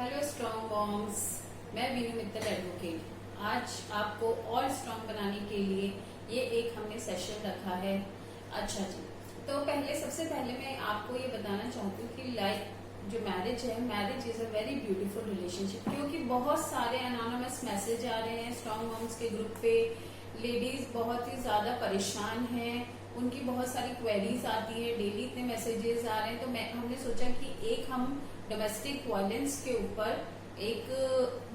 Hello strong moms, मैं Veenu Mittal advocate. आज आपको और स्ट्रॉन्ग बनाने के लिए ये एक हमने सेशन रखा है। अच्छा जी, तो सबसे पहले मैं आपको ये बताना चाहती हूँ कि जो मैरिज है, marriage is a very beautiful relationship. क्योंकि बहुत सारे अनोनिमस मैसेज आ रहे हैं स्ट्रॉन्ग मॉम्स के ग्रुप पे। लेडीज बहुत ही ज्यादा परेशान हैं, उनकी बहुत सारी क्वेरीज आती है, डेली इतने मैसेजेस आ रहे हैं। तो हमने सोचा कि एक हम डोमेस्टिक वायलेंस के ऊपर एक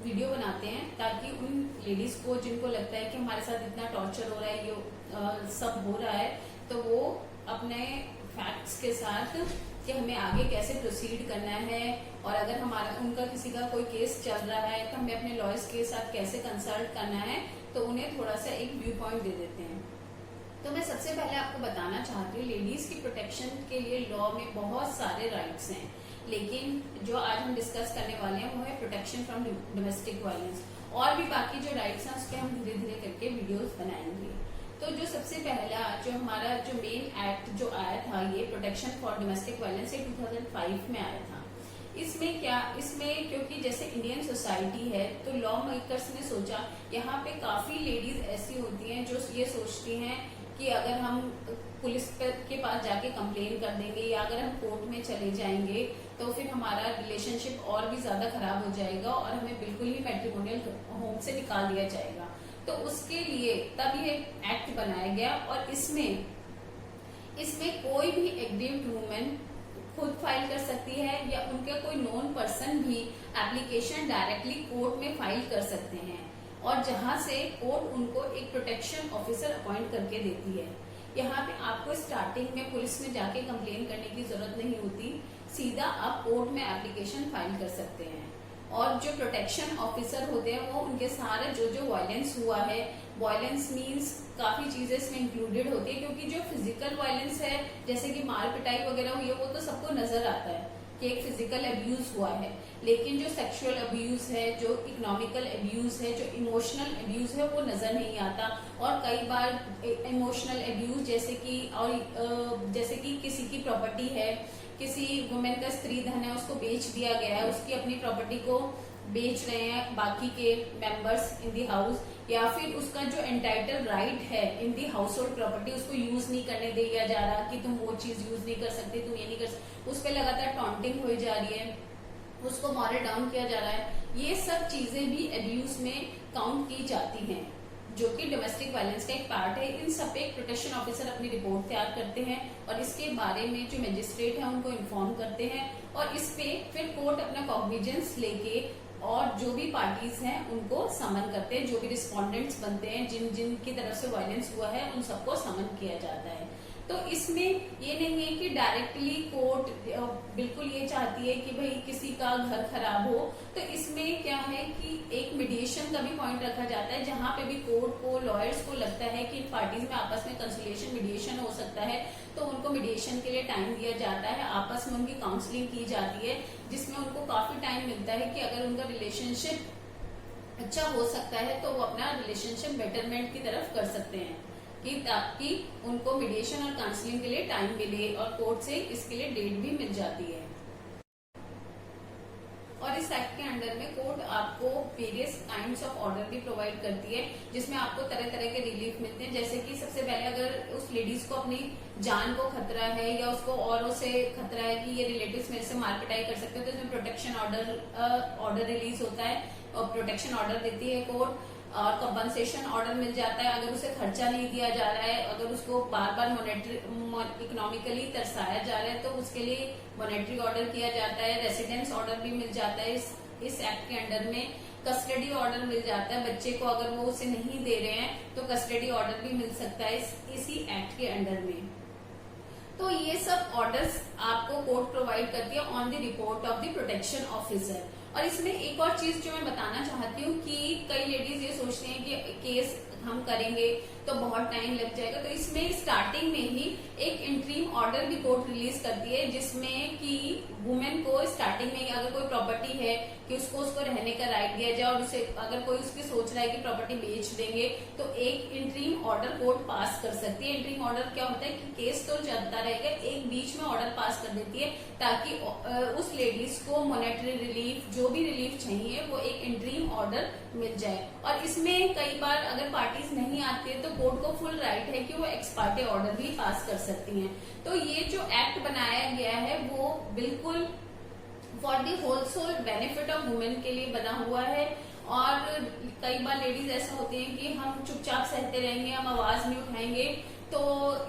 वीडियो बनाते हैं, ताकि उन लेडीज को जिनको लगता है कि हमारे साथ इतना टॉर्चर हो रहा है, ये सब हो रहा है, तो वो अपने फैक्ट्स के साथ कि हमें आगे कैसे प्रोसीड करना है, और अगर उनका किसी का कोई केस चल रहा है तो हमें अपने लॉयर्स के साथ कैसे कंसल्ट करना है, तो उन्हें थोड़ा सा एक व्यू पॉइंट दे देते हैं। तो मैं सबसे पहले आपको बताना चाहती हूँ, लेडीज की प्रोटेक्शन के लिए लॉ में बहुत सारे राइट्स हैं, लेकिन जो आज हम डिस्कस करने वाले हैं वो है प्रोटेक्शन फ्रॉम डोमेस्टिक वायलेंस। और भी बाकी जो राइट्स हैं उस पर हम धीरे धीरे करके वीडियोस बनाएंगे। तो जो सबसे पहला हमारा मेन एक्ट जो आया था, ये प्रोटेक्शन फॉर डोमेस्टिक वायलेंस, ये 2005 में आया था। इसमें क्योंकि जैसे इंडियन सोसाइटी है, तो लॉ मेकर्स ने सोचा यहाँ पे काफी लेडीज ऐसी होती हैं जो ये सोचती हैं कि अगर हम पुलिस के पास जाके कंप्लेन कर देंगे या अगर हम कोर्ट में चले जाएंगे तो फिर हमारा रिलेशनशिप और भी ज्यादा खराब हो जाएगा और हमें बिल्कुल ही मैट्रिमोनियल होम से निकाल दिया जाएगा। तो उसके लिए तब ये एक्ट बनाया गया, और इसमें कोई भी एग्रीव्ड वुमेन खुद फाइल कर सकती है या उनके कोई नोन पर्सन भी एप्लीकेशन डायरेक्टली कोर्ट में फाइल कर सकते हैं, और जहां से कोर्ट उनको एक प्रोटेक्शन ऑफिसर अपॉइंट करके देती है। यहाँ पे आपको स्टार्टिंग में पुलिस में जाके कंप्लेन करने की जरूरत नहीं होती, सीधा आप कोर्ट में एप्लीकेशन फाइल कर सकते हैं। और जो प्रोटेक्शन ऑफिसर होते हैं वो उनके सारे जो वायलेंस हुआ है, वायलेंस मीन्स काफी चीजें इसमें इंक्लूडेड होती है, क्योंकि जो फिजिकल वायलेंस है जैसे कि मार पिटाई वगैरह हुई है वो तो सबको नजर आता है कि एक फिजिकल अब्यूज हुआ है, लेकिन जो सेक्सुअल अब्यूज है, जो इकोनॉमिकल अब्यूज है, जो इमोशनल अब्यूज है, वो नजर नहीं आता। और कई बार इमोशनल अब्यूज जैसे कि किसी की प्रॉपर्टी है, किसी वुमेन का स्त्री धन है, उसको बेच दिया गया है, उसकी अपनी प्रॉपर्टी को बेच रहे हैं बाकी के मेंबर्स इन दी हाउस, या फिर उसका जो एंटाइटल राइट है इन दी हाउस होल्ड प्रॉपर्टी उसको यूज नहीं करने दिया जा रहा कि तुम वो चीज यूज नहीं कर सकती, तुम ये नहीं कर सकती, उस पर लगातार टॉन्टिंग हो जा रही है, उसको मॉरल डाउन किया जा रहा है। ये सब चीजें भी अब्यूज में काउंट की जाती हैं, जो कि डोमेस्टिक वायलेंस का एक पार्ट है। इन सब पे एक प्रोटेक्शन ऑफिसर अपनी रिपोर्ट तैयार करते हैं और इसके बारे में जो मजिस्ट्रेट है उनको इन्फॉर्म करते हैं, और इस पे फिर कोर्ट अपना कॉग्निजेंस लेके और जो भी पार्टीज हैं उनको समन करते हैं, जो भी रिस्पोंडेंट्स बनते हैं, जिन की तरफ से वायलेंस हुआ है उन सबको समन किया जाता है। तो इसमें ये नहीं है कि डायरेक्टली कोर्ट बिल्कुल ये चाहती है कि भाई किसी का घर खराब हो, तो इसमें क्या है कि एक मीडिएशन का भी पॉइंट रखा जाता है, जहां पे भी कोर्ट को, लॉयर्स को लगता है कि पार्टीज में आपस में कंसोलिएशन मीडिएशन हो सकता है, तो उनको मीडिएशन के लिए टाइम दिया जाता है, आपस में उनकी काउंसलिंग की जाती है, जिसमें उनको काफी टाइम मिलता है कि अगर उनका रिलेशनशिप अच्छा हो सकता है तो वो अपना रिलेशनशिप बेटरमेंट की तरफ कर सकते हैं, कि ताकि उनको मीडिएशन और काउंसलिंग के लिए टाइम मिले, और कोर्ट से इसके लिए डेट भी मिल जाती है। और इस एक्ट के अंडर में कोर्ट आपको वेरियस काइंड्स ऑफ ऑर्डर भी प्रोवाइड करती है, जिसमें आपको तरह तरह के रिलीफ मिलते हैं। जैसे कि सबसे पहले अगर उस लेडीज को अपनी जान को खतरा है या उसको औरों से खतरा है कि ये रिलेटिव्स मेरे से मार पिटाई कर सकते हैं, तो इसमें प्रोटेक्शन ऑर्डर रिलीज होता है और प्रोटेक्शन ऑर्डर देती है कोर्ट, और कंपनसेशन ऑर्डर मिल जाता है अगर उसे खर्चा नहीं दिया जा रहा है, अगर उसको बार बार इकोनॉमिकली तरसाया जा रहा है तो उसके लिए मॉनेटरी ऑर्डर किया जाता है। रेसिडेंस ऑर्डर भी मिल जाता है इस एक्ट के अंडर में। कस्टडी ऑर्डर मिल जाता है, बच्चे को अगर वो उसे नहीं दे रहे हैं तो कस्टडी ऑर्डर भी मिल सकता है इसी एक्ट के अंडर में। तो ये सब ऑर्डर्स आपको कोर्ट प्रोवाइड करती है on the report of the protection officer. और इसमें एक और चीज जो मैं बताना चाहती हूँ कि कई लेडीज ये सोचते हैं कि केस हम करेंगे तो बहुत टाइम लग जाएगा, तो इसमें स्टार्टिंग में ही एक इंटरिम ऑर्डर भी कोर्ट रिलीज करती है, जिसमें कि वुमेन को स्टार्टिंग में अगर कोई प्रॉपर्टी है कि उसको रहने का राइट दिया जाए, और उसे अगर कोई उसकी सोच रहा है कि प्रॉपर्टी बेच देंगे तो एक इंटरिम ऑर्डर कोर्ट पास कर सकती है। इंटरिम ऑर्डर क्या होता है कि केस तो चलता रहेगा, एक बीच में ऑर्डर पास कर देती है ताकि उस लेडीज को मॉनेटरी रिलीफ, जो भी रिलीफ चाहिए वो एक इंटरिम ऑर्डर मिल जाए। और इसमें कई बार अगर पार्टीज नहीं आती है तो कोर्ट को फुल राइट है कि वो एक्स पार्टी ऑर्डर भी पास कर सकती हैं। तो ये जो एक्ट बनाया गया है वो बिल्कुल for the whole sole benefit of women के लिए बना हुआ है। और कई बार लेडीज ऐसा होती हैं कि हम चुपचाप सहते रहेंगे, हम आवाज नहीं उठाएंगे, तो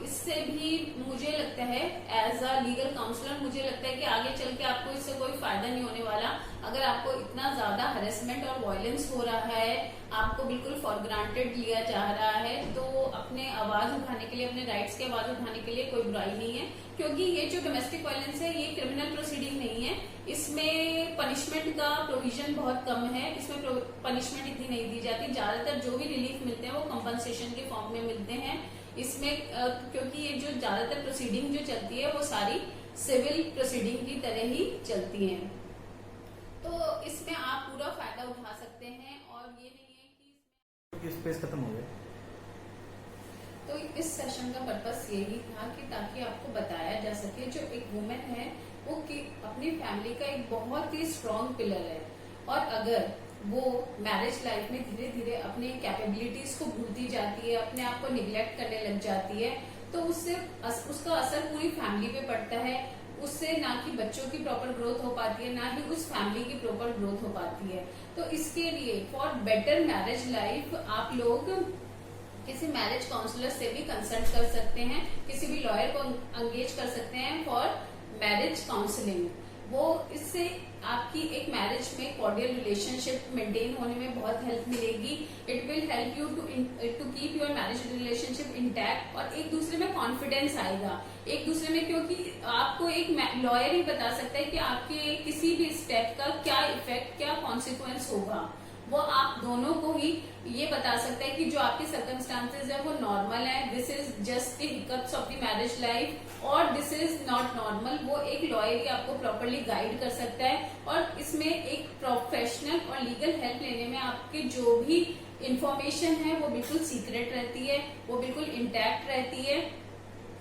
इससे भी मुझे लगता है एज अ लीगल काउंसलर मुझे लगता है कि आगे चल के आपको इससे कोई फायदा नहीं होने वाला। अगर आपको इतना ज्यादा हरेसमेंट और वायलेंस हो रहा है, आपको बिल्कुल फॉर ग्रांटेड लिया जा रहा है, तो अपने आवाज उठाने के लिए, अपने राइट्स की आवाज उठाने के लिए कोई बुराई नहीं है। क्योंकि ये जो डोमेस्टिक वायलेंस है ये क्रिमिनल प्रोसीडिंग नहीं है, इसमें पनिशमेंट का प्रोविजन बहुत कम है, इसमें पनिशमेंट इतनी नहीं दी जाती। ज्यादातर जो भी रिलीफ मिलते हैं वो कंपनसेशन के फॉर्म में मिलते हैं इसमें, क्योंकि ये जो ज्यादातर प्रोसीडिंग जो चलती है वो सारी सिविल प्रोसीडिंग की तरह ही चलती हैं। तो इसमें आप पूरा फायदा उठा सकते हैं, और ये नहीं है कि स्पेस खत्म हो गया। तो इस सेशन का पर्पस यही था कि ताकि आपको बताया जा सके जो एक वुमेन है वो अपनी फैमिली का एक बहुत ही स्ट्रॉन्ग पिलर है, और अगर वो मैरिज लाइफ में धीरे धीरे अपने कैपेबिलिटीज को भूलती जाती है, अपने आप को निग्लेक्ट करने लग जाती है, तो उससे उसका असर पूरी फैमिली पे पड़ता है। उससे ना कि बच्चों की प्रॉपर ग्रोथ हो पाती है, ना ही उस फैमिली की प्रॉपर ग्रोथ हो पाती है। तो इसके लिए फॉर बेटर मैरिज लाइफ आप लोग किसी मैरिज काउंसलर से भी कंसल्ट कर सकते हैं, किसी भी लॉयर को एंगेज कर सकते हैं फॉर मैरिज काउंसलिंग। वो इससे आपकी एक मैरिज में कॉर्डियल रिलेशनशिप मेंटेन होने में बहुत हेल्प मिलेगी। It will help you to keep your marriage relationship intact, और एक दूसरे में कॉन्फिडेंस आएगा एक दूसरे में, क्योंकि आपको एक लॉयर ही बता सकता है कि आपके किसी भी स्टेप का क्या इफेक्ट, क्या कॉन्सिक्वेंस होगा। वो आप दोनों को ही ये बता सकता है कि जो आपके सर्कमस्टांसेस है वो नॉर्मल है, this is just the hiccups of the marriage life, और दिस इज नॉट नॉर्मल। वो एक लॉयर ही आपको प्रॉपरली गाइड कर सकता है, और इसमें एक प्रोफेशनल और लीगल हेल्प लेने में आपके जो भी इंफॉर्मेशन है वो बिल्कुल सीक्रेट रहती है, वो बिल्कुल इंटैक्ट रहती है,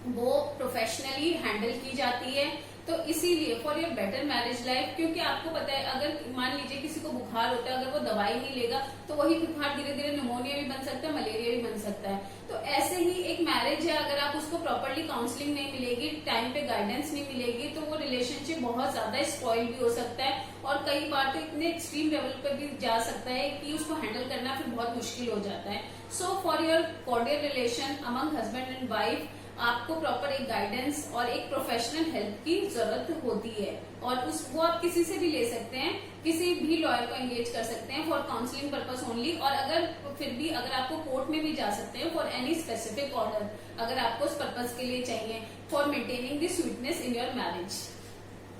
वो प्रोफेशनली हैंडल की जाती है। तो इसीलिए for your better marriage life, क्योंकि आपको पता है अगर मान लीजिए किसी को बुखार होता है, अगर वो दवाई नहीं लेगा तो वही बुखार धीरे धीरे निमोनिया भी बन सकता है, मलेरिया भी बन सकता है। तो ऐसे ही एक मैरिज है, अगर आप उसको प्रॉपरली काउंसलिंग नहीं मिलेगी, टाइम पे गाइडेंस नहीं मिलेगी, तो वो रिलेशनशिप बहुत ज्यादा स्पॉइल भी हो सकता है, और कई बार तो इतने एक्सट्रीम लेवल पर भी जा सकता है कि उसको हैंडल करना फिर बहुत मुश्किल हो जाता है। So for your cordial relation among husband and wife आपको प्रॉपर एक गाइडेंस और एक प्रोफेशनल हेल्प की जरूरत होती है, और वो आप किसी से भी ले सकते हैं, किसी भी लॉयर को एंगेज कर सकते हैं फॉर काउंसलिंग पर्पस ओनली। और अगर फिर भी अगर आपको कोर्ट में भी जा सकते हैं फॉर एनी स्पेसिफिक ऑर्डर, अगर आपको उस पर्पस के लिए चाहिए for maintaining the sweetness in your marriage.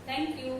Thank you.